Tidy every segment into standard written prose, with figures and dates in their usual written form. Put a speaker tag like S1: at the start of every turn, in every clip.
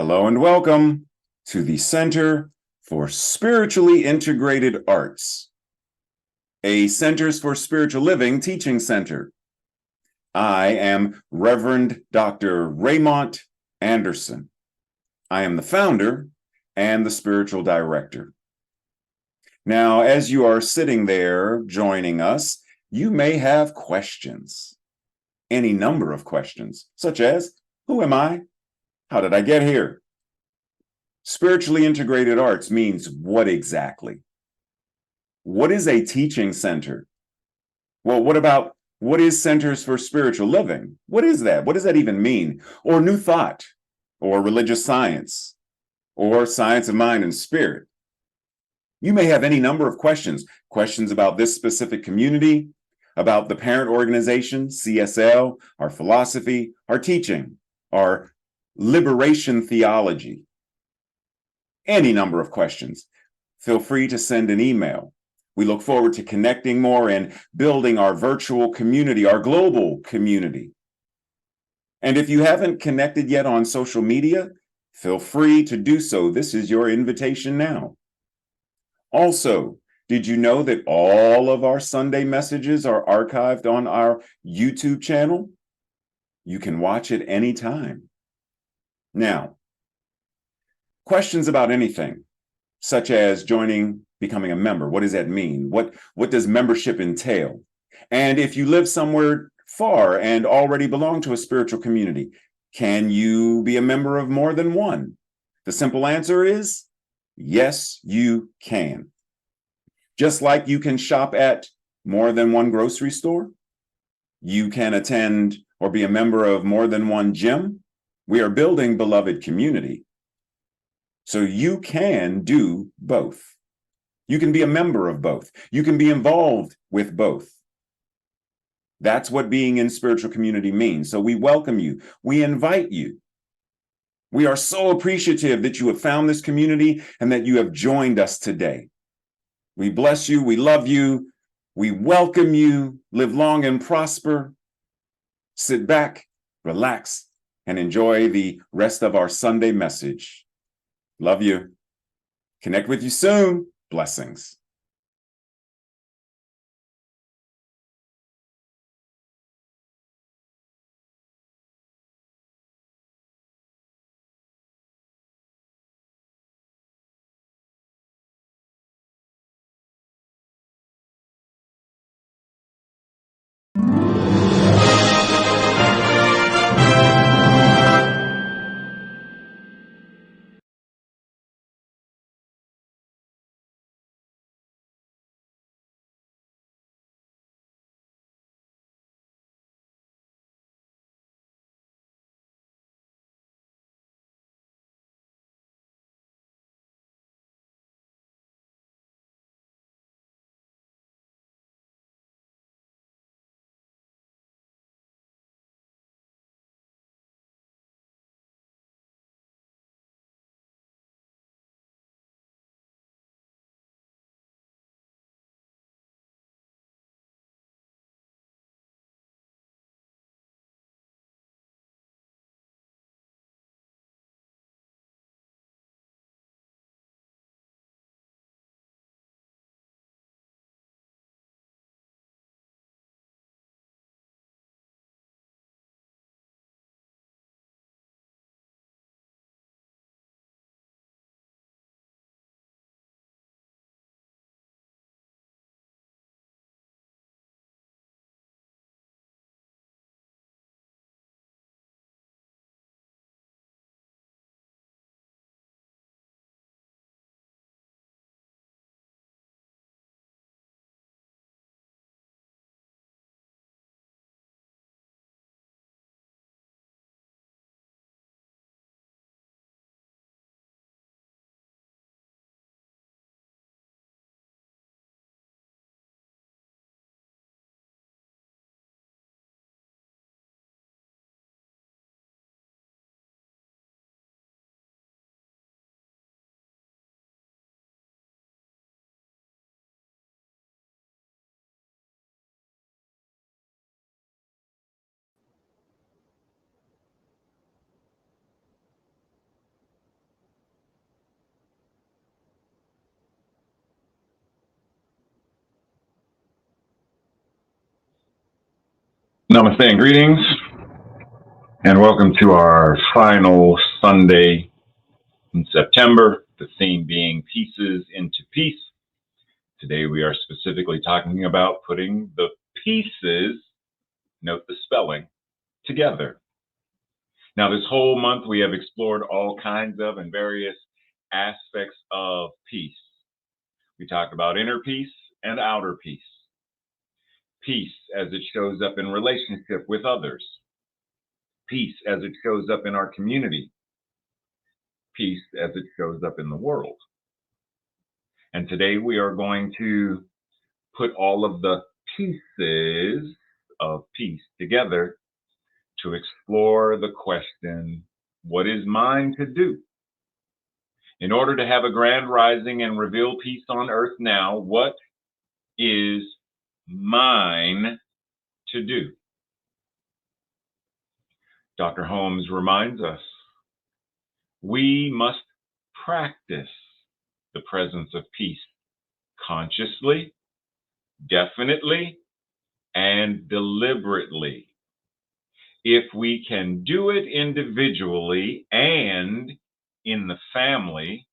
S1: Hello and welcome to the Center for Spiritually Integrated Arts, a Centers for Spiritual Living teaching center. I am Reverend Dr. Raymont Anderson. I am the founder and the spiritual director. Now, as you are sitting there joining us, you may have questions, any number of questions, such as, who am I? How did I get here? Spiritually integrated arts means what exactly? What is a teaching center? Well, what is Centers for Spiritual Living? What is that? What does that even mean? Or New Thought, or religious science, or science of mind and spirit? You may have any number of questions about this specific community, about the parent organization, CSL, our philosophy, our teaching, our liberation theology. Any number of questions. Feel free to send an email. We look forward to connecting more and building our virtual community, our global community. And if you haven't connected yet on social media, feel free to do so. This is your invitation now. Also, did you know that all of our Sunday messages are archived on our YouTube channel? You can watch it anytime. Now, questions about anything, such as becoming a member. What does that mean? What does membership entail? And if you live somewhere far and already belong to a spiritual community, can you be a member of more than one? The simple answer is yes, you can. Just like you can shop at more than one grocery store, you can attend or be a member of more than one gym. We are building beloved community. So you can do both. You can be a member of both. You can be involved with both. That's what being in spiritual community means. So we welcome you. We invite you. We are so appreciative that you have found this community and that you have joined us today. We bless you. We love you. We welcome you. Live long and prosper. Sit back, relax, and enjoy the rest of our Sunday message. Love you. Connect with you soon. Blessings.
S2: Namaste and greetings, and welcome to our final Sunday in September, the theme being Pieces into Peace. Today we are specifically talking about putting the pieces, note the spelling, together. Now this whole month we have explored all kinds of and various aspects of peace. We talked about inner peace and outer peace. Peace as it shows up in relationship with others. Peace as it shows up in our community. Peace as it shows up in the world. And today we are going to put all of the pieces of peace together to explore the question, what is mine to do? In order to have a grand rising and reveal peace on earth now, what is mine to do? Dr. Holmes reminds us, we must practice the presence of peace consciously, definitely, and deliberately. If we can do it individually and in the family,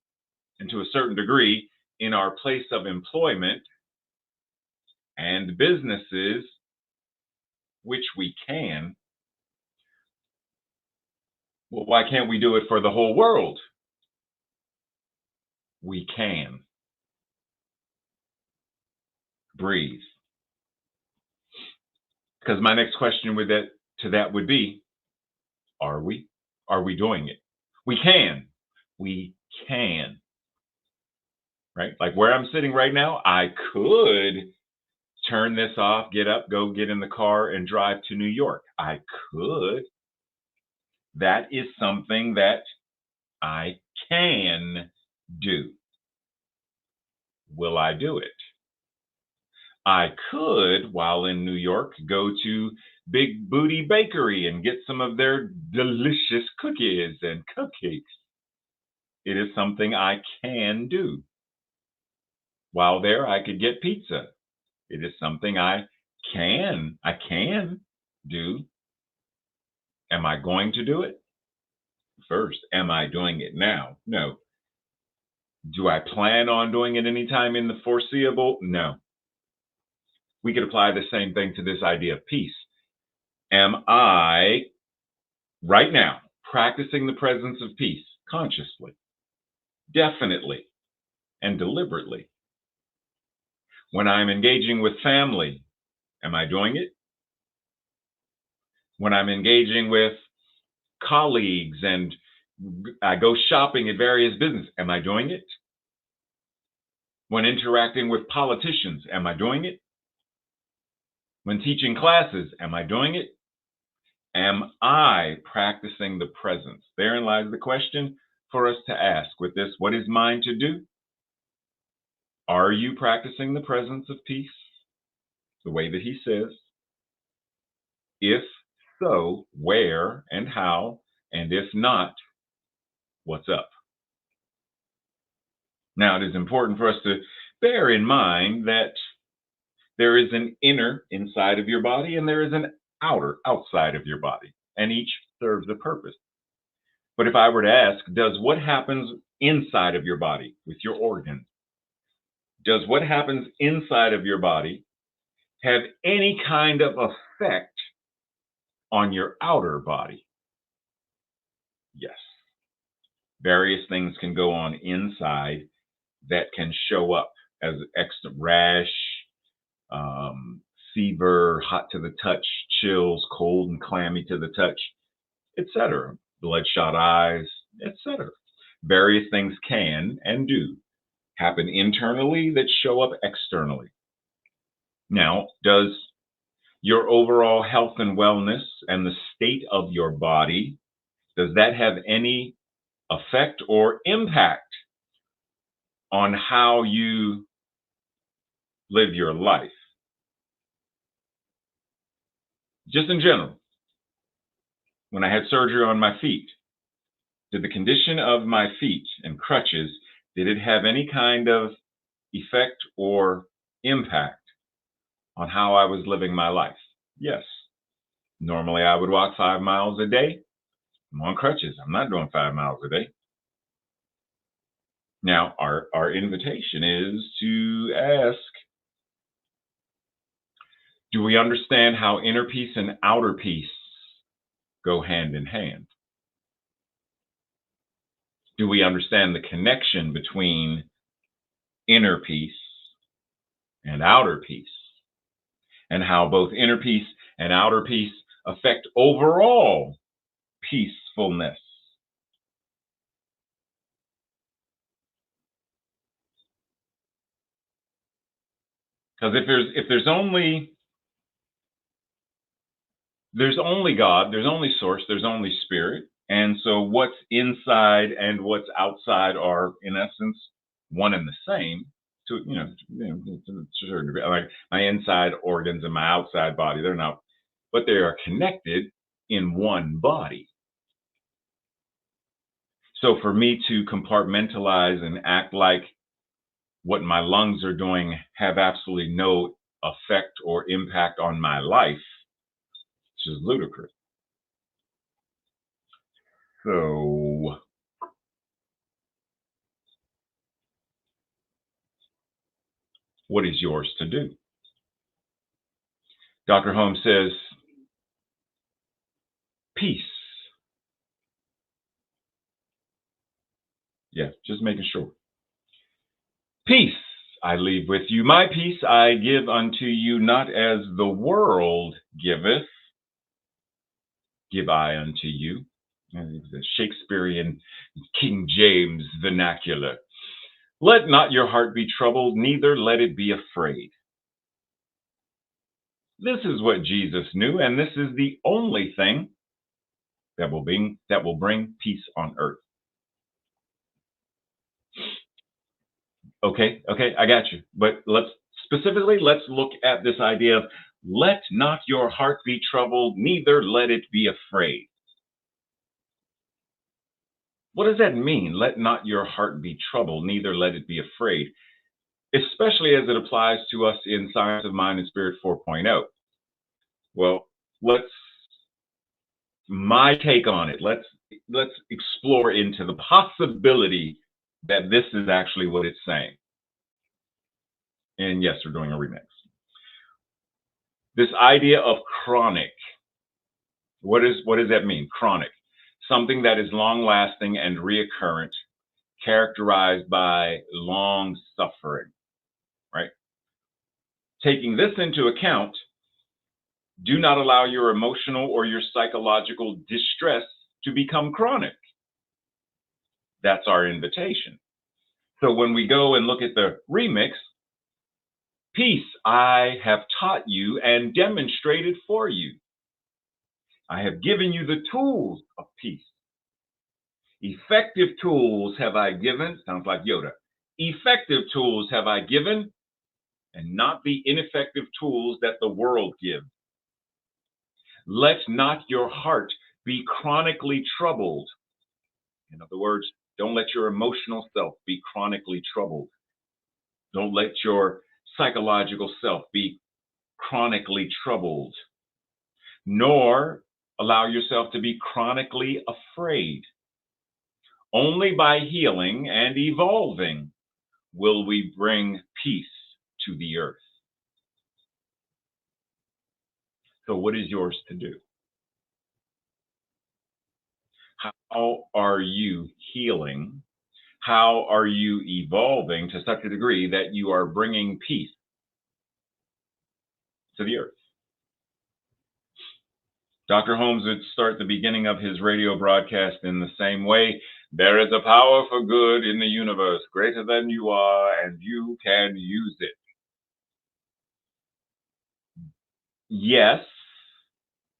S2: and to a certain degree in our place of employment and businesses, which we can, well, why can't we do it for the whole world? We can. Breathe. Because my next question would be, are we? Are we doing it? We can. We can. Right? Like where I'm sitting right now, I could turn this off, get up, go get in the car and drive to New York. I could. That is something that I can do. Will I do it? I could, while in New York, go to Big Booty Bakery and get some of their delicious cookies and cupcakes. It is something I can do. While there, I could get pizza. It is something I can do. Am I going to do it? First, am I doing it now? No. Do I plan on doing it anytime in the foreseeable? No. We could apply the same thing to this idea of peace. Am I, right now, practicing the presence of peace consciously, definitely, and deliberately? When I'm engaging with family, am I doing it? When I'm engaging with colleagues and I go shopping at various businesses, am I doing it? When interacting with politicians, am I doing it? When teaching classes, am I doing it? Am I practicing the presence? Therein lies the question for us to ask with this, what is mine to do? Are you practicing the presence of peace the way that he says? If so, where and how? And if not, what's up? Now, it is important for us to bear in mind that there is an inner inside of your body and there is an outer outside of your body, and each serves a purpose. But if I were to ask, does what happens inside of your body with your organs, does what happens inside of your body have any kind of effect on your outer body? Yes. Various things can go on inside that can show up as extra rash, fever, hot to the touch, chills, cold and clammy to the touch, etc. Bloodshot eyes, etc. Various things can and do happen internally that show up externally. Now, does your overall health and wellness and the state of your body, does that have any effect or impact on how you live your life? Just in general, when I had surgery on my feet, did the condition of my feet and crutches, did it have any kind of effect or impact on how I was living my life? Yes. Normally, I would walk 5 miles a day. I'm on crutches. I'm not doing 5 miles a day. Now, our invitation is to ask, do we understand how inner peace and outer peace go hand in hand? Do we understand the connection between inner peace and outer peace, and how both inner peace and outer peace affect overall peacefulness? Because there's only God, there's only source, there's only spirit. And so what's inside and what's outside are in essence one and the same to to a certain degree. Like my inside organs and my outside body, they're not, but they are connected in one body. So for me to compartmentalize and act like what my lungs are doing have absolutely no effect or impact on my life, which is ludicrous. So, what is yours to do? Dr. Holmes says, peace. Yeah, just making sure. Peace I leave with you. My peace I give unto you, not as the world giveth, give I unto you. The Shakespearean King James vernacular. Let not your heart be troubled, neither let it be afraid. This is what Jesus knew, and this is the only thing that will bring peace on earth. Okay, I got you. But let's look at this idea of let not your heart be troubled, neither let it be afraid. What does that mean? Let not your heart be troubled, neither let it be afraid, especially as it applies to us in Science of Mind and Spirit 4.0. Well, my take on it. Let's explore into the possibility that this is actually what it's saying. And yes, we're doing a remix. This idea of chronic. What does that mean? Chronic. Something that is long lasting and reoccurrent, characterized by long suffering, right? Taking this into account, do not allow your emotional or your psychological distress to become chronic. That's our invitation. So when we go and look at the remix, peace I have taught you and demonstrated for you. I have given you the tools of peace. Effective tools have I given, sounds like Yoda. Effective tools have I given, and not the ineffective tools that the world gives. Let not your heart be chronically troubled. In other words, don't let your emotional self be chronically troubled. Don't let your psychological self be chronically troubled, nor allow yourself to be chronically afraid. Only by healing and evolving will we bring peace to the earth. So, what is yours to do? How are you healing? How are you evolving to such a degree that you are bringing peace to the earth? Dr. Holmes would start the beginning of his radio broadcast in the same way. There is a power for good in the universe, greater than you are, and you can use it. Yes,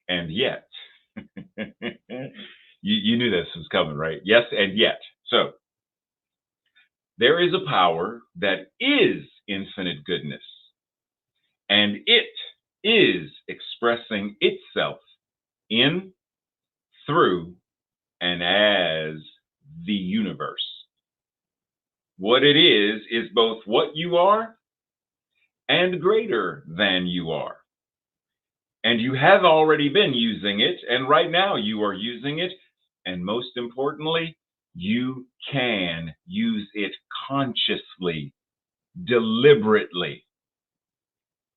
S2: and yet. you knew this was coming, right? Yes, and yet. So, there is a power that is infinite goodness, and it is expressing itself in, through, and as the universe. What it is both what you are and greater than you are. And you have already been using it, and right now you are using it. And most importantly, you can use it consciously, deliberately.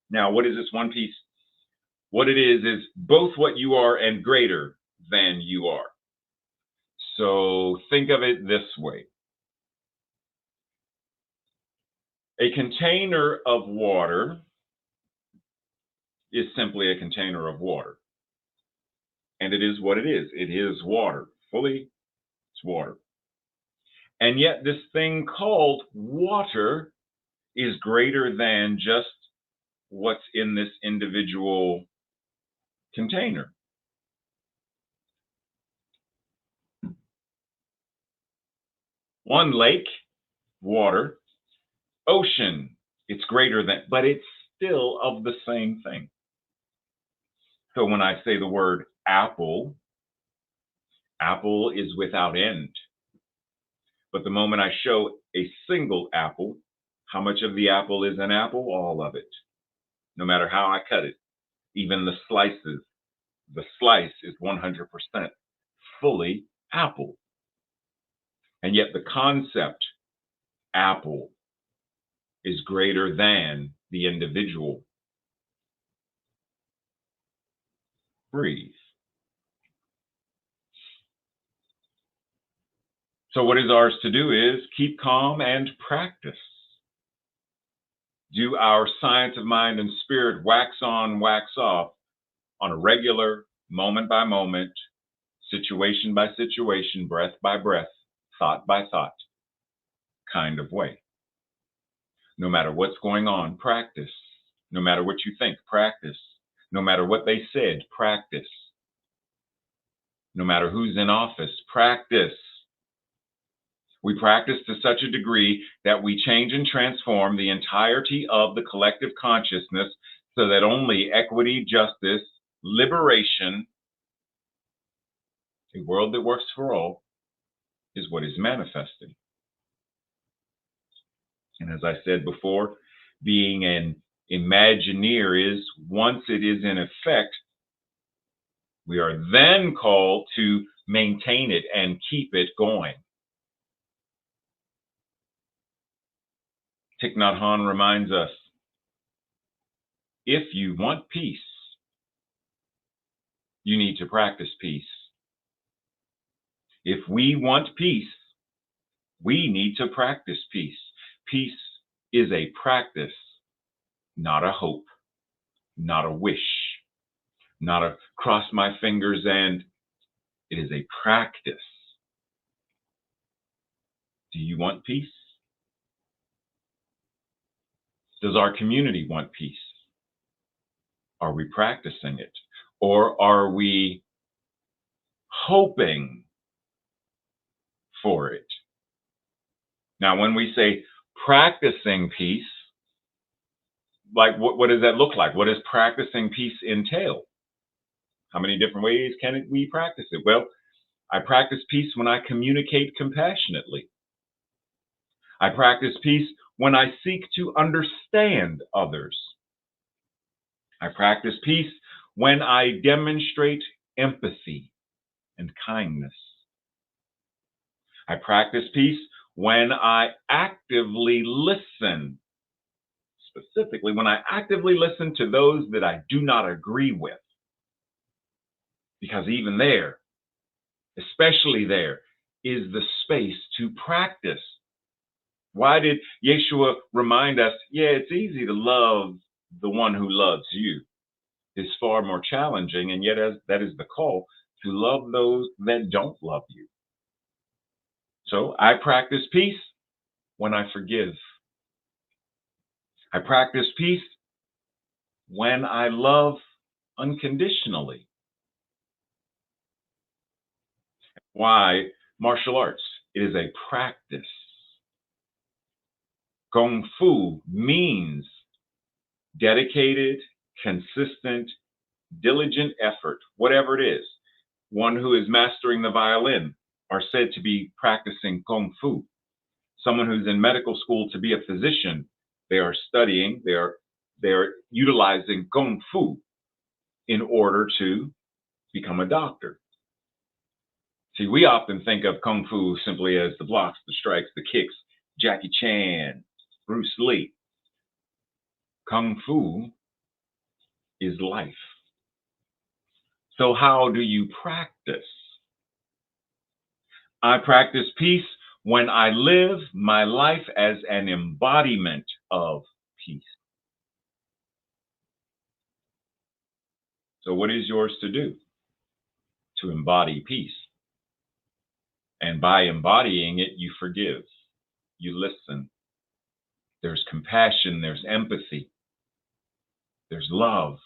S2: Now, what is this one piece? What it is both what you are and greater than you are. So think of it this way. A container of water is simply a container of water. And it is what it is. It is water. Fully, it's water. And yet, this thing called water is greater than just what's in this individual container. One lake, water, ocean, it's greater than, but it's still of the same thing. So when I say the word apple, apple is without end. But the moment I show a single apple, how much of the apple is an apple? All of it. No matter how I cut it, even the slices, the slice is 100% fully apple. And yet the concept apple is greater than the individual. Breathe. So what is ours to do is keep calm and practice. Do our science of mind and spirit wax on, wax off on a regular, moment by moment, situation by situation, breath by breath, thought by thought kind of way. No matter what's going on, practice. No matter what you think, practice. No matter what they said, practice. No matter who's in office, practice. We practice to such a degree that we change and transform the entirety of the collective consciousness so that only equity, justice, liberation, a world that works for all, is what is manifesting. And as I said before, being an Imagineer is, once it is in effect, we are then called to maintain it and keep it going. Thich Nhat Hanh reminds us, if you want peace, you need to practice peace. If we want peace, we need to practice peace. Peace is a practice, not a hope, not a wish, not a cross my fingers and it is a practice. Do you want peace? Does our community want peace? Are we practicing it? Or are we hoping for it? Now, when we say practicing peace, like what does that look like? What does practicing peace entail? How many different ways can we practice it? Well, I practice peace when I communicate compassionately. I practice peace when I seek to understand others. I practice peace when I demonstrate empathy and kindness. I practice peace when I actively listen, specifically when I actively listen to those that I do not agree with. Because even there, especially there, is the space to practice. Why did Yeshua remind us, yeah, it's easy to love the one who loves you. It's far more challenging, and yet that is the call, to love those that don't love you. So I practice peace when I forgive. I practice peace when I love unconditionally. Why? Martial arts. It is a practice. Kung Fu means dedicated, consistent, diligent effort, whatever it is. One who is mastering the violin are said to be practicing Kung Fu. Someone who's in medical school to be a physician, they are studying, they are utilizing Kung Fu. in order to become a doctor. See, we often think of Kung Fu simply as the blocks, the strikes, the kicks, Jackie Chan, Bruce Lee. Kung Fu is life. So, how do you practice? I practice peace when I live my life as an embodiment of peace. So, what is yours to do? To embody peace. And by embodying it, you forgive, you listen. There's compassion, there's empathy, there's love,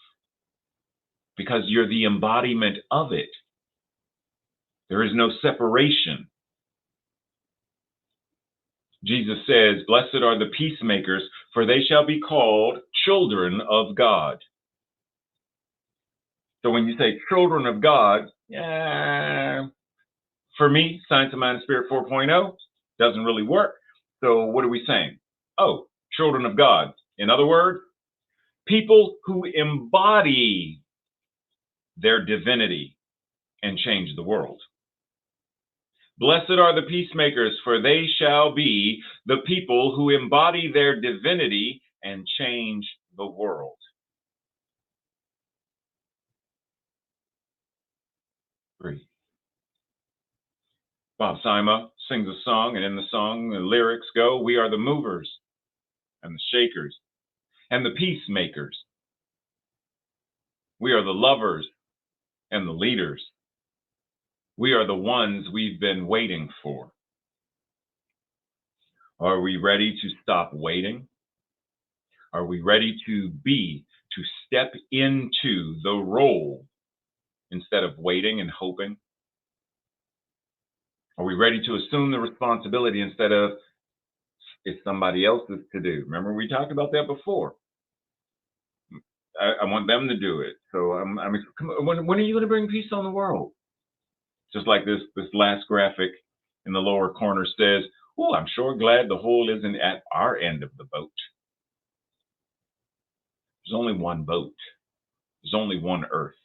S2: because you're the embodiment of it. There is no separation. Jesus says, "Blessed are the peacemakers, for they shall be called children of God." So when you say children of God, for me, Science of Mind and Spirit 4.0 doesn't really work. So what are we saying? Oh, children of God. In other words, people who embody their divinity and change the world. Blessed are the peacemakers, for they shall be the people who embody their divinity and change the world. Breathe. Bob Sima sings a song, and in the song, the lyrics go, "We are the movers and the shakers and the peacemakers. We are the lovers and the leaders. We are the ones we've been waiting for." Are we ready to stop waiting? Are we ready to step into the role instead of waiting and hoping? Are we ready to assume the responsibility instead of it's somebody else's to do? Remember, we talked about that before. I want them to do it. So when are you going to bring peace on the world? Just like this last graphic in the lower corner says, "Oh, I'm sure glad the hole isn't at our end of the boat." There's only one boat. There's only one earth.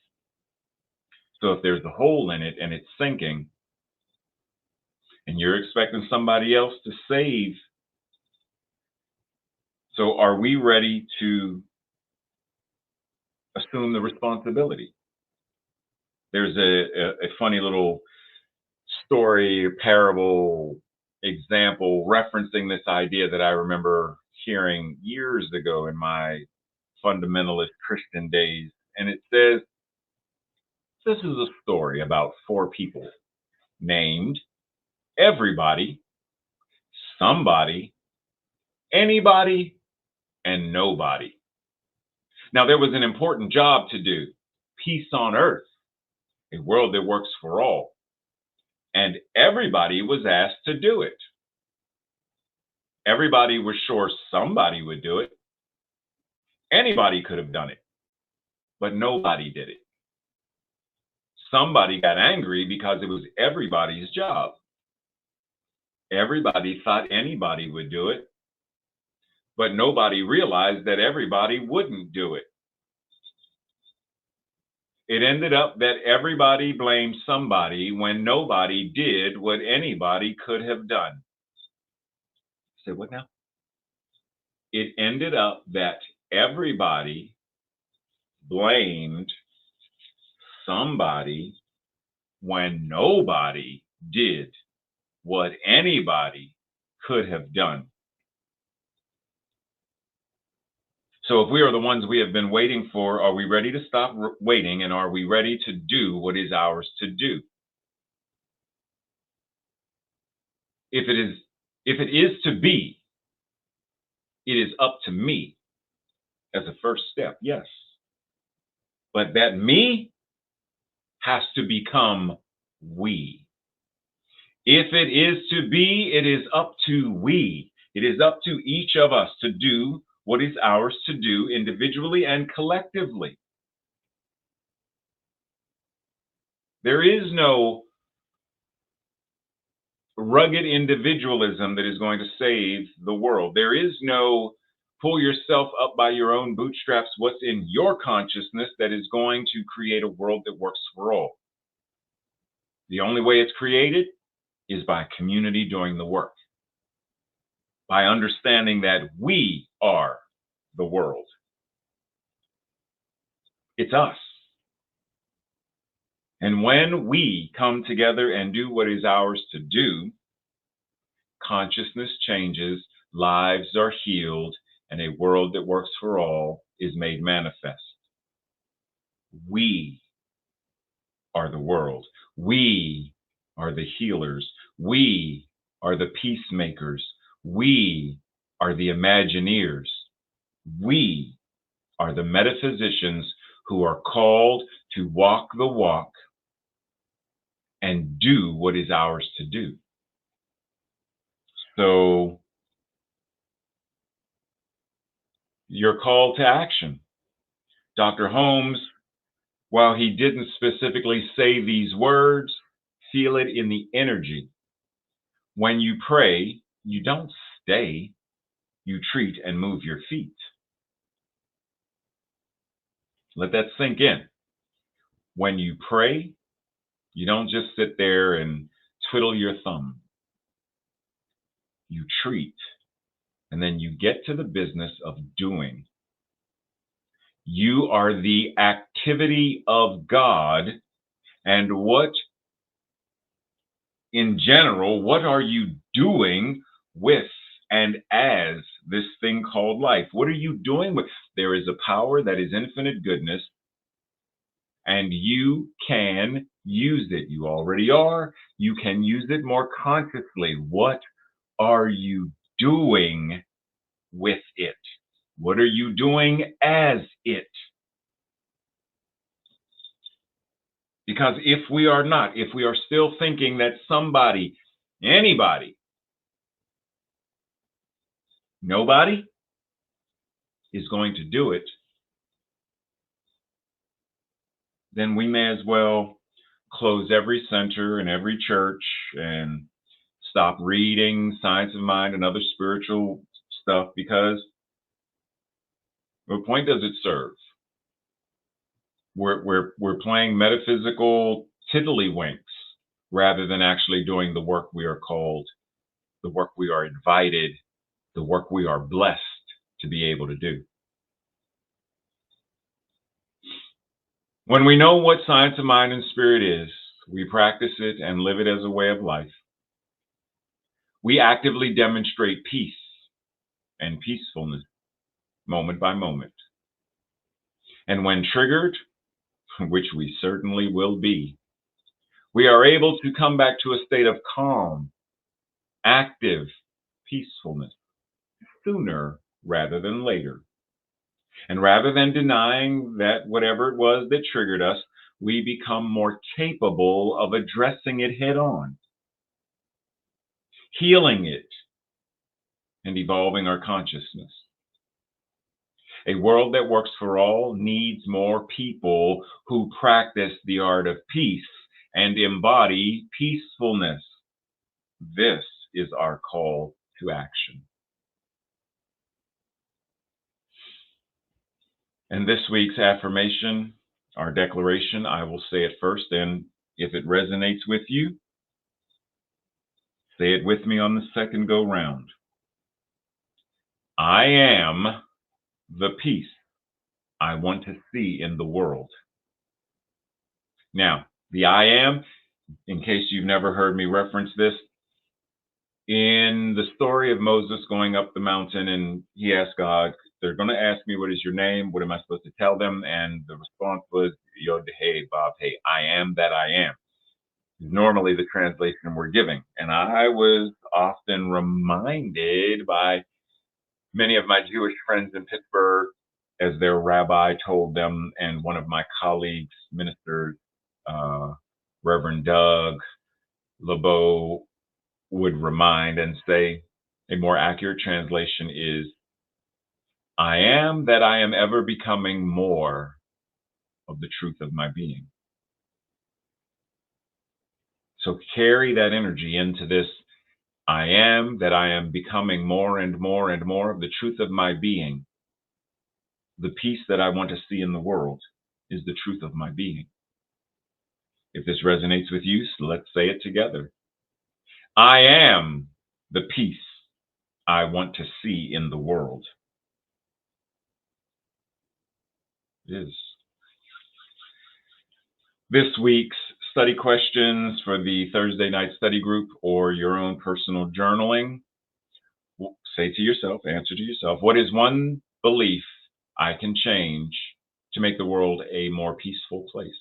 S2: So if there's a hole in it and it's sinking, and you're expecting somebody else to save, so are we ready to assume the responsibility? There's a funny little story, parable, example referencing this idea that I remember hearing years ago in my fundamentalist Christian days. And it says, this is a story about four people named everybody, somebody, anybody, and nobody. Now, there was an important job to do: peace on earth, a world that works for all. And everybody was asked to do it. Everybody was sure somebody would do it. Anybody could have done it, but nobody did it. Somebody got angry because it was everybody's job. Everybody thought anybody would do it, but nobody realized that everybody wouldn't do it. It ended up that everybody blamed somebody when nobody did what anybody could have done. Say what now? It ended up that everybody blamed somebody when nobody did what anybody could have done. So if we are the ones we have been waiting for, are we ready to stop waiting, and are we ready to do what is ours to do? If it is to be, it is up to me as a first step, yes. But that me has to become we. If it is to be, it is up to we. It is up to each of us to do what is ours to do individually and collectively. There is no rugged individualism that is going to save the world. There is no pull yourself up by your own bootstraps. What's in your consciousness that is going to create a world that works for all? The only way it's created is by community doing the work, by understanding that we are the world. It's us. And when we come together and do what is ours to do, consciousness changes, lives are healed, and a world that works for all is made manifest. We are the world. We are the healers. We are the peacemakers. We are the Imagineers. We are the metaphysicians who are called to walk the walk and do what is ours to do. So your call to action. Dr. Holmes, while he didn't specifically say these words, feel it in the energy. When you pray, you don't stay, you treat and move your feet. Let that sink in. When you pray, you don't just sit there and twiddle your thumb. You treat, and then you get to the business of doing. You are the activity of God, and what, in general, what are you doing with and as this thing called life? What are you doing with? There is a power that is infinite goodness, and you can use it. You already are. You can use it more consciously. What are you doing with it? What are you doing as it? Because if we are not, if we are still thinking that somebody, anybody, nobody is going to do it, then we may as well close every center and every church and stop reading Science of Mind and other spiritual stuff, because what point does it serve? We're playing metaphysical tiddlywinks rather than actually doing the work we are called, the work we are invited, the work we are blessed to be able to do. When we know what science of mind and spirit is, we practice it and live it as a way of life. We actively demonstrate peace and peacefulness moment by moment. And when triggered, which we certainly will be, we are able to come back to a state of calm, active peacefulness sooner rather than later. And rather than denying that whatever it was that triggered us, we become more capable of addressing it head on, healing it, and evolving our consciousness. A world that works for all needs more people who practice the art of peace and embody peacefulness. This is our call to action. And this week's affirmation, our declaration, I will say it first, and if it resonates with you, say it with me on the second go round. I am the peace I want to see in the world. Now, the I am, in case you've never heard me reference this, in the story of Moses going up the mountain and he asked God, they're going to ask me, what is your name? What am I supposed to tell them? And the response was, Yod Hey Bob Hey, I am that I am. Normally the translation we're giving. And I was often reminded by many of my Jewish friends in Pittsburgh, as their rabbi told them, and one of my colleagues, ministers, Reverend Doug LeBeau, would remind and say, a more accurate translation is, I am that I am ever becoming more of the truth of my being. So carry that energy into this I am that I am becoming more and more and more of the truth of my being. The peace that I want to see in the world is the truth of my being. If this resonates with you, so let's say it together. I am the peace I want to see in the world. It is. This week's study questions for the Thursday night study group or your own personal journaling. Say to yourself, answer to yourself, what is one belief I can change to make the world a more peaceful place?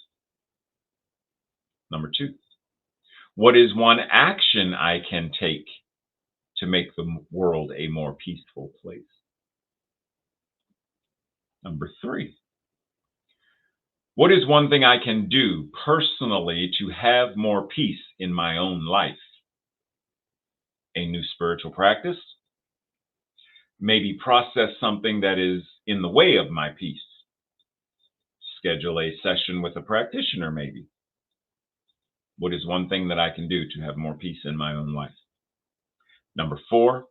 S2: Number two, what is one action I can take to make the world a more peaceful place? Number three, what is one thing I can do personally to have more peace in my own life? A new spiritual practice? Maybe process something that is in the way of my peace. Schedule a session with a practitioner, maybe. What is one thing that I can do to have more peace in my own life? Number four,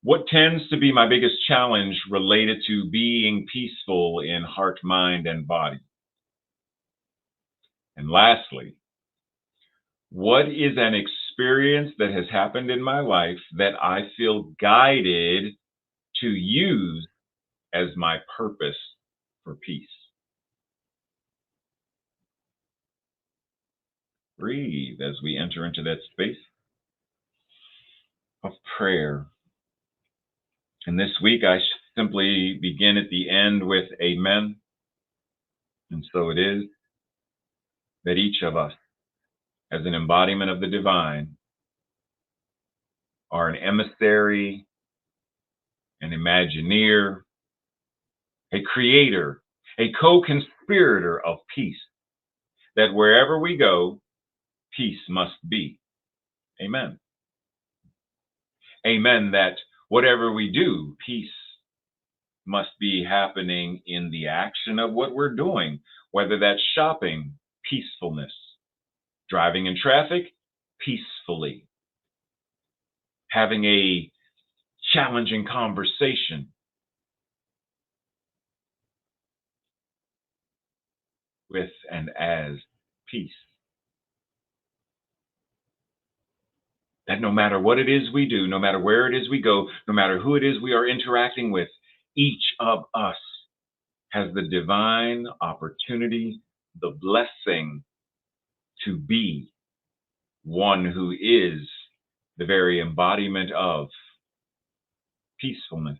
S2: what tends to be my biggest challenge related to being peaceful in heart, mind, and body? And lastly, what is an experience that has happened in my life that I feel guided to use as my purpose for peace? Breathe as we enter into that space of prayer. And this week, I simply begin at the end with amen. And so it is that each of us, as an embodiment of the divine, are an emissary, an imagineer, a creator, a co-conspirator of peace, that wherever we go, peace must be. Amen. Amen, that whatever we do, peace must be happening in the action of what we're doing, whether that's shopping, peacefulness, driving in traffic, peacefully, having a challenging conversation with and as peace. That no matter what it is we do, no matter where it is we go, no matter who it is we are interacting with, each of us has the divine opportunity, the blessing to be one who is the very embodiment of peacefulness.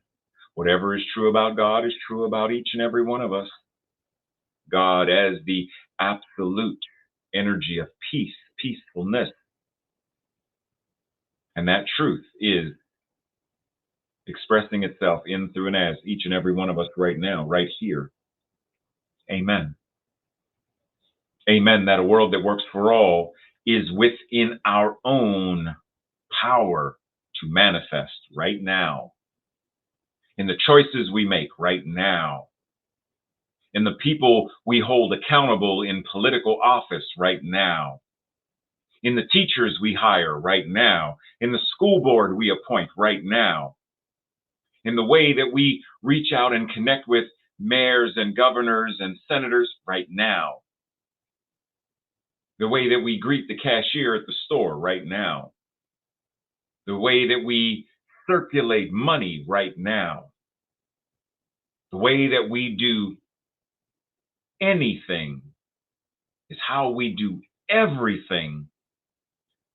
S2: Whatever is true about God is true about each and every one of us. God as the absolute energy of peace, peacefulness. And that truth is expressing itself in, through, and as each and every one of us right now, right here. Amen. Amen. That a world that works for all is within our own power to manifest right now. In the choices we make right now. In the people we hold accountable in political office right now. In the teachers we hire right now. In the school board we appoint right now. In the way that we reach out and connect with mayors and governors and senators right now. The way that we greet the cashier at the store right now. The way that we circulate money right now. The way that we do anything is how we do everything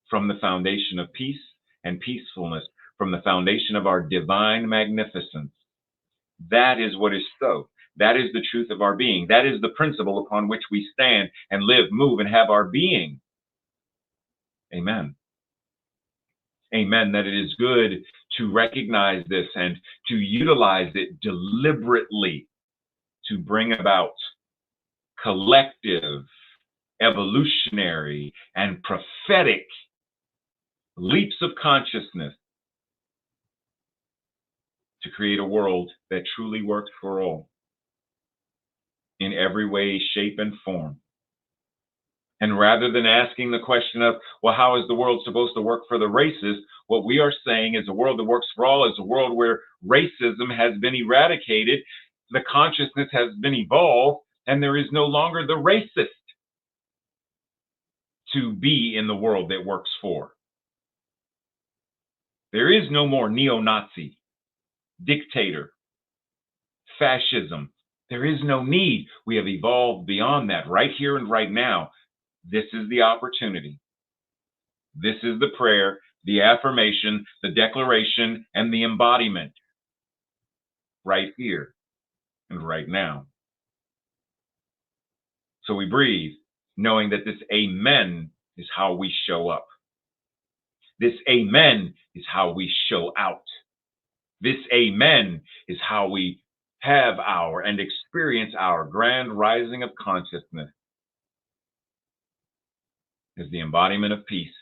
S2: from the foundation of peace and peacefulness, from the foundation of our divine magnificence. That is what is so. That is the truth of our being. That is the principle upon which we stand and live, move, and have our being. Amen. Amen. That it is good to recognize this and to utilize it deliberately to bring about collective, evolutionary, and prophetic leaps of consciousness to create a world that truly works for all in every way, shape, and form. And rather than asking the question of, well, how is the world supposed to work for the races? What we are saying is a world that works for all is a world where racism has been eradicated, the consciousness has been evolved, and there is no longer the racist to be in the world that works for. There is no more neo-Nazi, dictator, fascism. There is no need. We have evolved beyond that right here and right now. This is the opportunity. This is the prayer, the affirmation, the declaration, and the embodiment right here and right now. So we breathe, knowing that this amen is how we show up. This amen is how we show out. This amen is how we have our and experience our grand rising of consciousness as the embodiment of peace,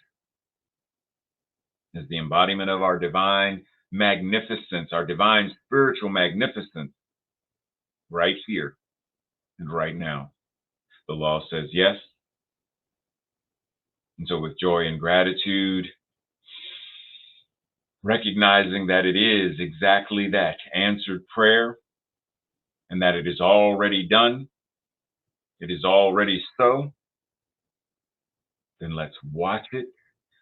S2: as the embodiment of our divine magnificence, our divine spiritual magnificence right here and right now. The law says yes. And so with joy and gratitude, recognizing that it is exactly that, answered prayer, and that it is already done, it is already so, then let's watch it,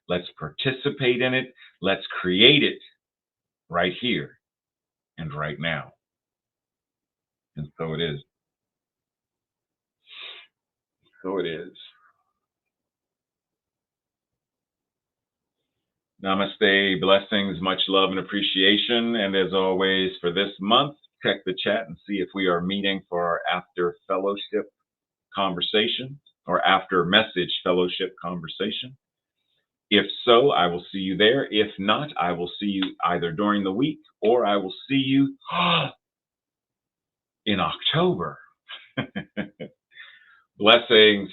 S2: let's participate in it, let's create it right here and right now. And so it is. So it is. Namaste, blessings, much love and appreciation. And as always, for this month, check the chat and see if we are meeting for our after fellowship conversation or after message fellowship conversation. If so, I will see you there. If not, I will see you either during the week or I will see you in October. Blessings.